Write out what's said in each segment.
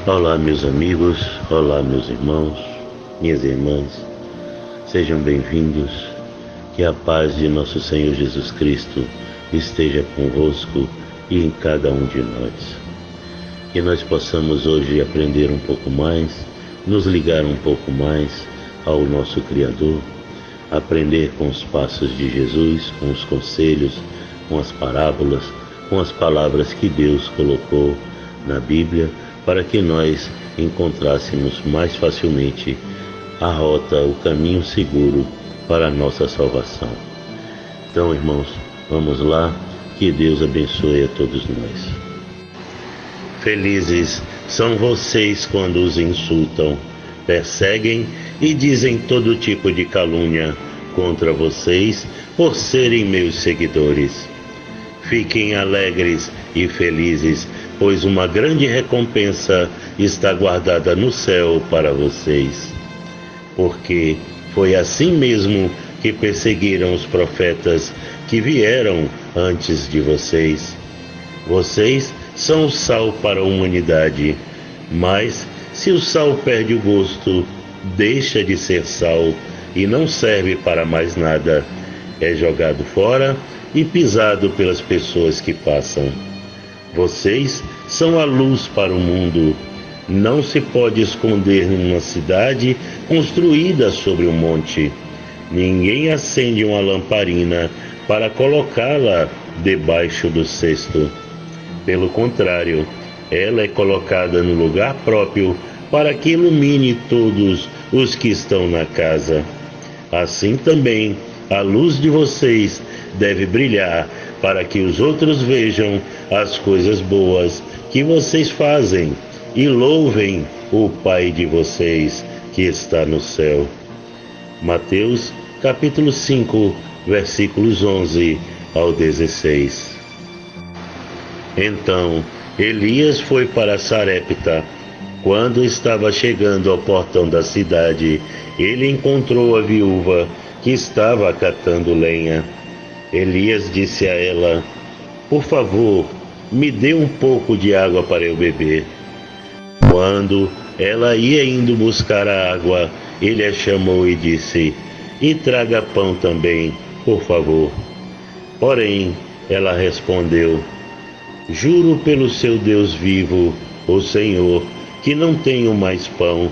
Olá, meus amigos, olá, meus irmãos, minhas irmãs, sejam bem-vindos. Que a paz de nosso Senhor Jesus Cristo esteja convosco e em cada um de nós. Que nós possamos hoje aprender um pouco mais, nos ligar um pouco mais ao nosso Criador, aprender com os passos de Jesus, com os conselhos, com as parábolas, com as palavras que Deus colocou na Bíblia, para que nós encontrássemos mais facilmente a rota, o caminho seguro para a nossa salvação. Então, irmãos, vamos lá, que Deus abençoe a todos nós. Felizes são vocês quando os insultam, perseguem e dizem todo tipo de calúnia contra vocês por serem meus seguidores. Fiquem alegres e felizes, pois uma grande recompensa está guardada no céu para vocês. Porque foi assim mesmo que perseguiram os profetas que vieram antes de vocês. Vocês são o sal para a humanidade, mas se o sal perde o gosto, deixa de ser sal e não serve para mais nada. É jogado fora e pisado pelas pessoas que passam. Vocês são a luz para o mundo. Não se pode esconder numa cidade construída sobre um monte. Ninguém acende uma lamparina para colocá-la debaixo do cesto. Pelo contrário, ela é colocada no lugar próprio para que ilumine todos os que estão na casa. Assim também, a luz de vocês deve brilhar para que os outros vejam as coisas boas que vocês fazem e louvem o Pai de vocês que está no céu. Mateus capítulo 5, versículos 11 ao 16. Então, Elias foi para Sarepta. Quando estava chegando ao portão da cidade, ele encontrou a viúva que estava catando lenha. Elias disse a ela: "Por favor, me dê um pouco de água para eu beber." Quando ela ia indo buscar a água, ele a chamou e disse: "E traga pão também, por favor." Porém, ela respondeu: "Juro pelo seu Deus vivo, o Senhor, que não tenho mais pão.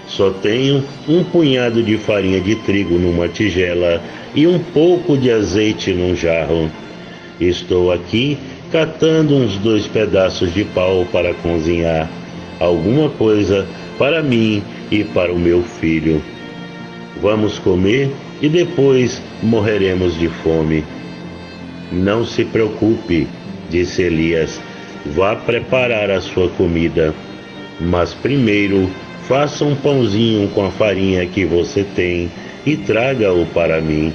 Só tenho um punhado de farinha de trigo numa tigela e um pouco de azeite num jarro. Estou aqui catando uns 2 pedaços de pau para cozinhar alguma coisa para mim e para o meu filho. Vamos comer e depois morreremos de fome." "Não se preocupe", disse Elias, "vá preparar a sua comida. Mas primeiro faça um pãozinho com a farinha que você tem e traga-o para mim.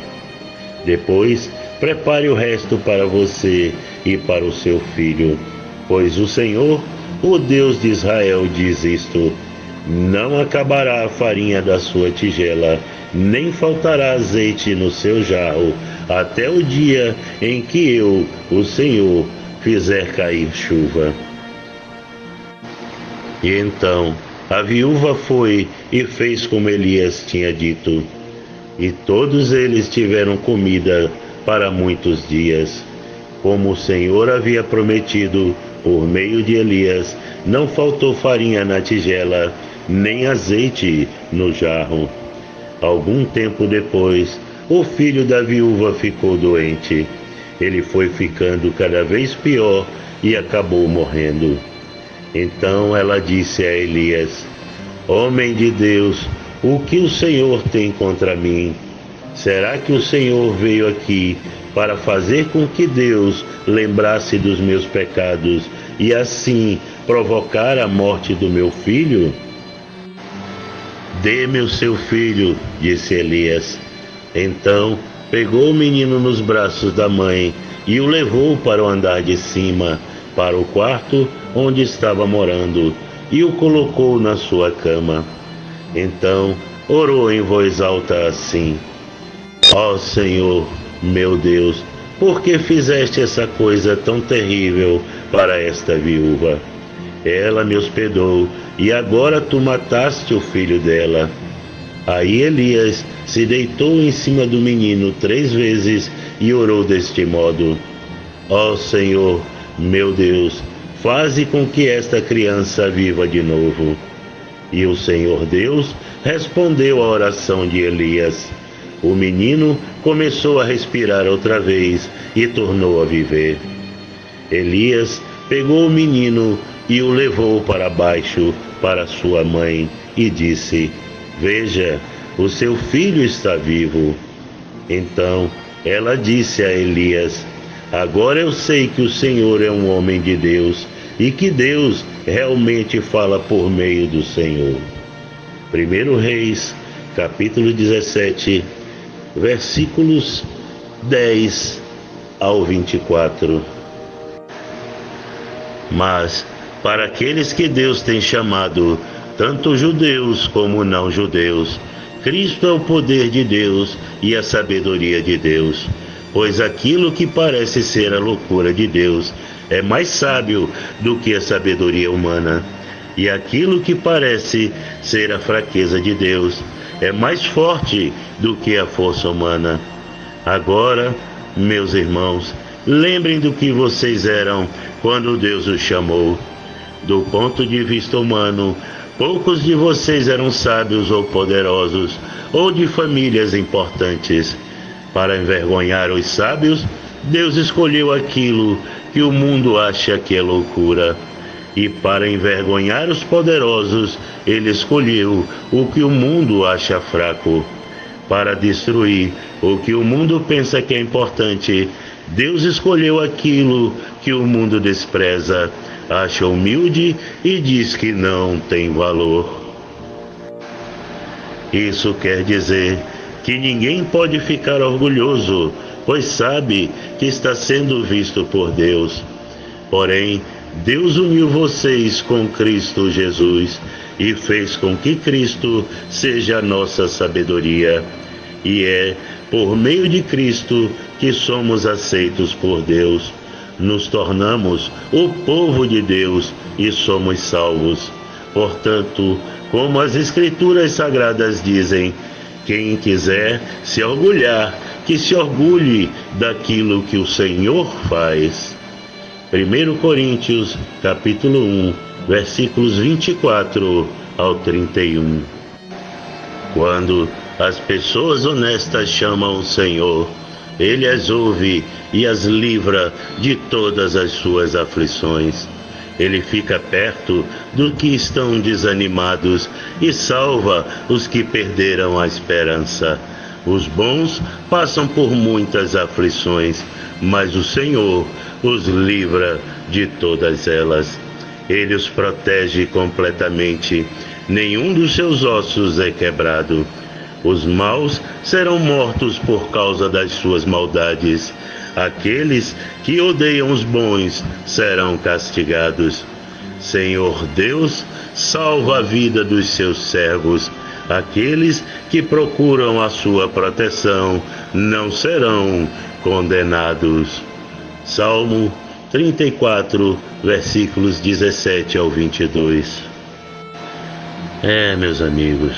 Depois prepare o resto para você e para o seu filho, pois o Senhor, o Deus de Israel, diz isto: não acabará a farinha da sua tigela, nem faltará azeite no seu jarro, até o dia em que eu, o Senhor, fizer cair chuva." E então a viúva foi e fez como Elias tinha dito, e todos eles tiveram comida para muitos dias. Como o Senhor havia prometido por meio de Elias, não faltou farinha na tigela, nem azeite no jarro. Algum tempo depois, o filho da viúva ficou doente. Ele foi ficando cada vez pior e acabou morrendo. Então ela disse a Elias: "Homem de Deus, o que o Senhor tem contra mim? Será que o Senhor veio aqui para fazer com que Deus lembrasse dos meus pecados e assim provocar a morte do meu filho?" "Dê-me o seu filho", disse Elias. Então pegou o menino nos braços da mãe e o levou para o andar de cima, para o quarto onde estava morando, e o colocou na sua cama. Então orou em voz alta assim: "Ó Senhor, meu Deus, por que fizeste essa coisa tão terrível para esta viúva? Ela me hospedou, e agora tu mataste o filho dela. Aí Elias se deitou em cima do menino 3 vezes e orou deste modo: Ó Senhor, meu Deus, faze com que esta criança viva de novo. E o Senhor Deus respondeu à oração de Elias. O menino começou a respirar outra vez e tornou a viver. Elias pegou o menino e o levou para baixo para sua mãe e disse: Veja, o seu filho está vivo. Então ela disse a Elias: Agora eu sei que o Senhor é um homem de Deus e que Deus realmente fala por meio do Senhor. 1 Reis, capítulo 17, versículos 10 ao 24. Mas, para aqueles que Deus tem chamado, tanto judeus como não judeus, Cristo é o poder de Deus e a sabedoria de Deus. Pois aquilo que parece ser a loucura de Deus é mais sábio do que a sabedoria humana. E aquilo que parece ser a fraqueza de Deus é mais forte do que a força humana. Agora, meus irmãos, lembrem do que vocês eram quando Deus os chamou. Do ponto de vista humano, poucos de vocês eram sábios ou poderosos, ou de famílias importantes. Para envergonhar os sábios, Deus escolheu aquilo que o mundo acha que é loucura. E para envergonhar os poderosos, Ele escolheu o que o mundo acha fraco. Para destruir o que o mundo pensa que é importante, Deus escolheu aquilo que o mundo despreza, acha humilde e diz que não tem valor. Isso quer dizer que ninguém pode ficar orgulhoso, pois sabe que está sendo visto por Deus. Porém, Deus uniu vocês com Cristo Jesus e fez com que Cristo seja a nossa sabedoria. E é por meio de Cristo que somos aceitos por Deus. Nos tornamos o povo de Deus e somos salvos. Portanto, como as Escrituras Sagradas dizem, quem quiser se orgulhar, que se orgulhe daquilo que o Senhor faz. 1 Coríntios, capítulo 1, versículos 24 ao 31. Quando as pessoas honestas chamam o Senhor, Ele as ouve e as livra de todas as suas aflições. Ele fica perto dos que estão desanimados e salva os que perderam a esperança. Os bons passam por muitas aflições, mas o Senhor os livra de todas elas. Ele os protege completamente, nenhum dos seus ossos é quebrado. Os maus serão mortos por causa das suas maldades. Aqueles que odeiam os bons serão castigados. Senhor Deus, salva a vida dos seus servos. Aqueles que procuram a sua proteção não serão condenados. Salmo 34, versículos 17 ao 22. Meus amigos,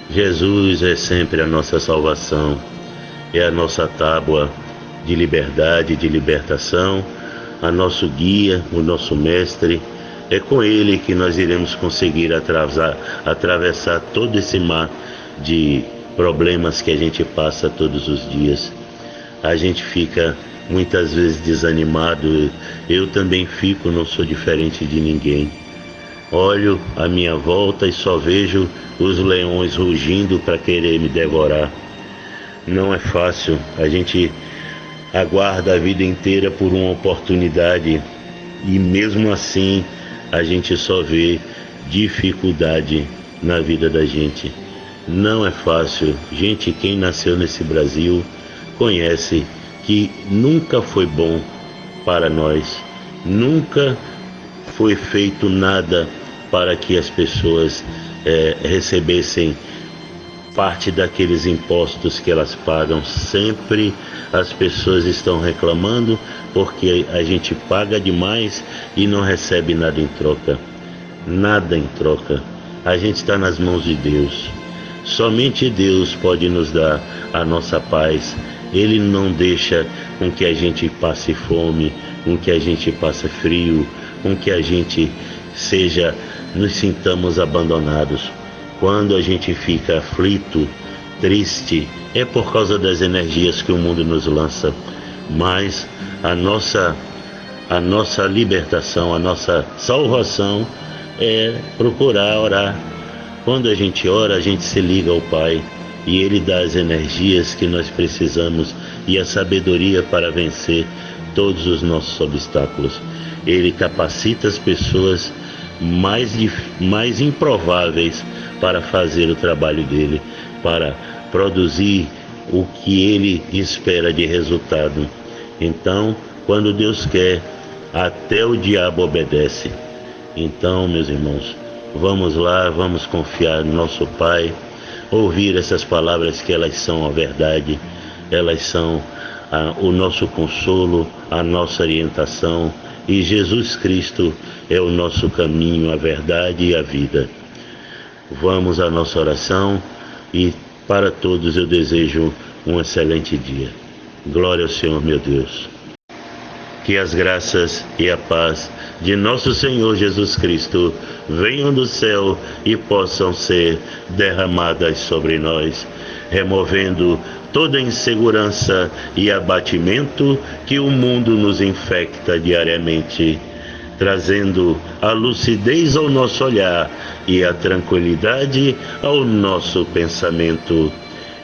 Jesus é sempre a nossa salvação, é a nossa tábua de liberdade, de libertação, a nosso guia, o nosso mestre. É com Ele que nós iremos conseguir atravessar todo esse mar de problemas que a gente passa todos os dias. A gente fica muitas vezes desanimado, eu também fico, não sou diferente de ninguém. Olho à minha volta e só vejo os leões rugindo para querer me devorar. Não é fácil, a gente aguarda a vida inteira por uma oportunidade e mesmo assim a gente só vê dificuldade na vida da gente. Não é fácil. Gente, quem nasceu nesse Brasil conhece que nunca foi bom para nós. Nunca foi feito nada para que as pessoas recebessem parte daqueles impostos que elas pagam. Sempre as pessoas estão reclamando porque a gente paga demais e não recebe nada em troca. Nada em troca. A gente está nas mãos de Deus. Somente Deus pode nos dar a nossa paz. Ele não deixa com que a gente passe fome, com que a gente passe frio, com que a gente nos sintamos abandonados. Quando a gente fica aflito, triste, é por causa das energias que o mundo nos lança. Mas a nossa libertação, a nossa salvação é procurar orar. Quando a gente ora, a gente se liga ao Pai e Ele dá as energias que nós precisamos e a sabedoria para vencer todos os nossos obstáculos. Ele capacita as pessoas mais improváveis para fazer o trabalho dele, para produzir o que ele espera de resultado. Então, quando Deus quer, até o diabo obedece. Então, meus irmãos, vamos lá, vamos confiar no nosso Pai, ouvir essas palavras que elas são a verdade, elas são o nosso consolo, a nossa orientação, e Jesus Cristo é o nosso caminho, a verdade e a vida. Vamos à nossa oração e para todos eu desejo um excelente dia. Glória ao Senhor, meu Deus. Que as graças e a paz de nosso Senhor Jesus Cristo venham do céu e possam ser derramadas sobre nós, removendo toda insegurança e abatimento que o mundo nos infecta diariamente, trazendo a lucidez ao nosso olhar e a tranquilidade ao nosso pensamento,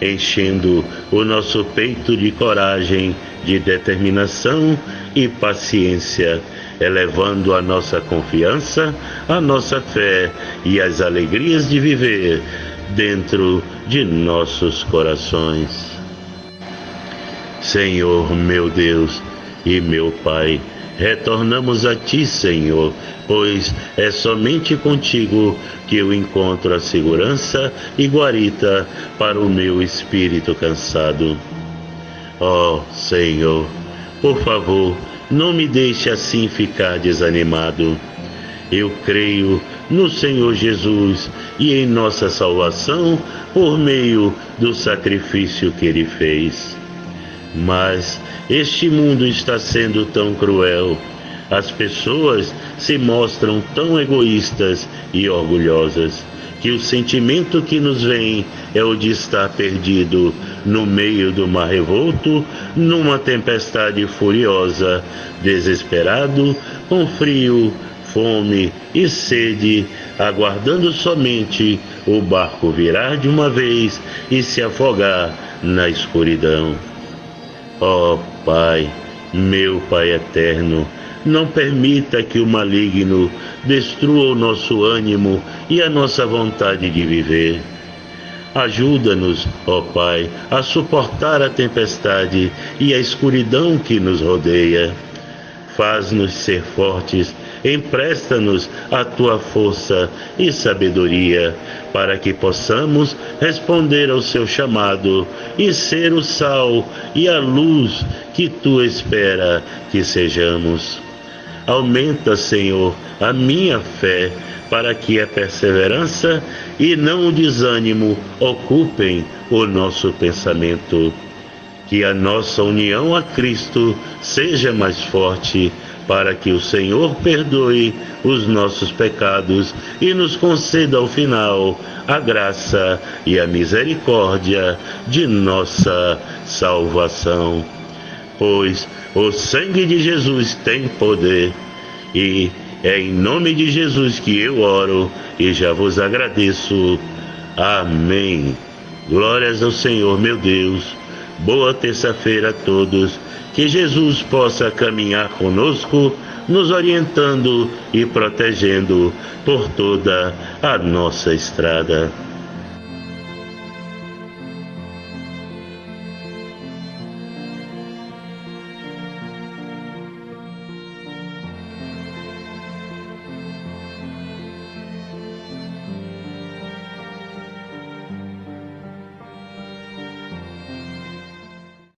enchendo o nosso peito de coragem, de determinação e paciência, elevando a nossa confiança, a nossa fé e as alegrias de viver dentro de nossos corações. Senhor, meu Deus e meu Pai, retornamos a Ti, Senhor, pois é somente contigo que eu encontro a segurança e guarita para o meu espírito cansado. Ó Senhor, por favor, não me deixe assim ficar desanimado. Eu creio no Senhor Jesus e em nossa salvação por meio do sacrifício que Ele fez. Mas este mundo está sendo tão cruel. As pessoas se mostram tão egoístas e orgulhosas que o sentimento que nos vem é o de estar perdido no meio do mar revolto, numa tempestade furiosa, desesperado, com frio, fome e sede, aguardando somente o barco virar de uma vez e se afogar na escuridão. Ó Pai, meu Pai eterno, não permita que o maligno destrua o nosso ânimo e a nossa vontade de viver. Ajuda-nos, ó Pai, a suportar a tempestade e a escuridão que nos rodeia. Faz-nos ser fortes, empresta-nos a Tua força e sabedoria, para que possamos responder ao Seu chamado e ser o sal e a luz que Tu espera que sejamos. Aumenta, Senhor, a minha fé, para que a perseverança e não o desânimo ocupem o nosso pensamento. Que a nossa união a Cristo seja mais forte, para que o Senhor perdoe os nossos pecados e nos conceda ao final a graça e a misericórdia de nossa salvação. Pois o sangue de Jesus tem poder, e é em nome de Jesus que eu oro e já vos agradeço. Amém. Glórias ao Senhor, meu Deus. Boa terça-feira a todos. Que Jesus possa caminhar conosco, nos orientando e protegendo por toda a nossa estrada.